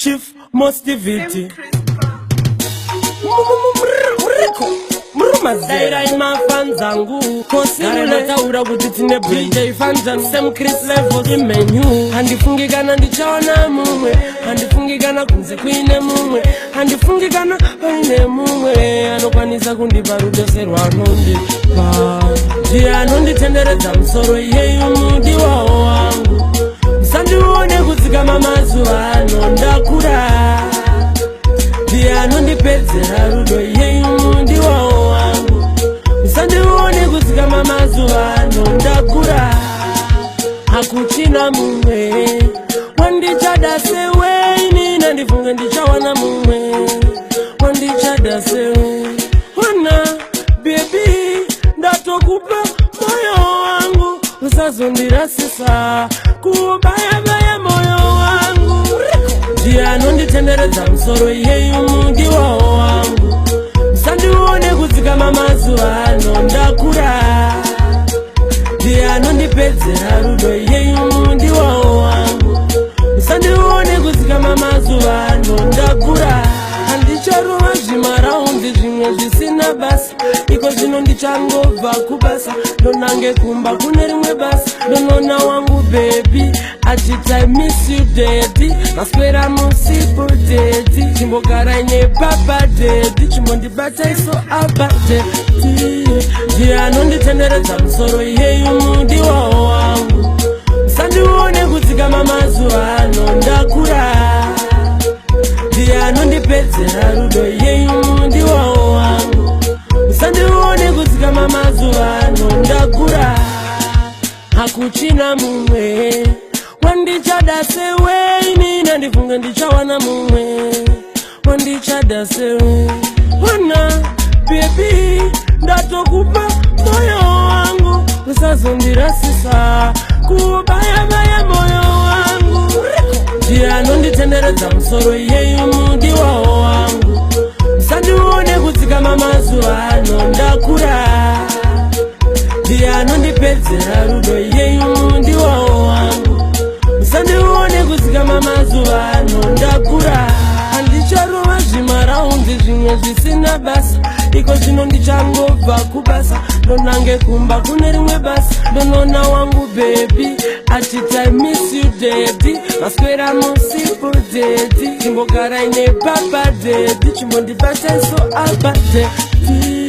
Chief Mostivity Daira ima fanzangu Kosirule taura kutitine BJ fanzangu Sem Chris Level imenu Handifungigana ndichawana mumwe Handifungigana kunze kuine mumwe Handifungigana paine mumwe Anokwanisa kundiparudo serwa nondipa Jia anonditendereza msoro yeyu mudi wao wangu Msandiwone kutika mamazuwa anondakura Jia anondipedzera rudo yeyu mudi wao wangu Msandiwone kutika mamazuwa anondakura Hakuchina mumwe Wandichada sewe Nina ndifunge ndichawana mumwe Wandichada sewe Wana baby Ndatokupa moyo wangu Usazondirasisa Kubaya baya moyo wangu Jia anonditendereza msoro yeyu mudi wao wangu Msandiwone kutika mamazuwa anondakura Jia anondipedzera rudo yeyu mudi wao wangu Msandiwone kutika mamazuwa anondakura Handicharova zvimaraundi zvimwe zvisina basa Iko zvino ndichangobva kubasa Ndonange kumba kune rimwe basa Ndonona wangu baby Achita I miss you daddy Maswera musipo daddy Chimbogara ine papa daddy Chimbondibata iso apa daddy Jia anonditendereza msoro yeyu mudi wao wangu Msandiwone kutika mamazuwa anondakura Jia anondipedzera rudo yeyu mudi wao wangu Msandiwone kutika mamazuwa anondakura Hakuchina mumwe Wandichada sewe Nina ndifunge ndichawana mumwe Wandichada sewe Wana baby Ndatokupa moyo wangu Usazondirasisa Kubaya baya moyo wangu Jia anonditendereza msoro yeyu mudi wao wangu Msandiwone kutika mamazuwa anondakura Jia anondipedzera rudo yeyu mudi wao wangu Msandiwone kutika mamazuwa anondakura Handicharova zvimaraundi zvimwe zvisina basa Iko zvino ndichangobva kubasa Ndonange kumba kune rimwe basa Ndonona wangu baby Achita I miss you daddy Maswera musipo daddy Chimbogara ine papa daddy Chimbondibata iso apa daddy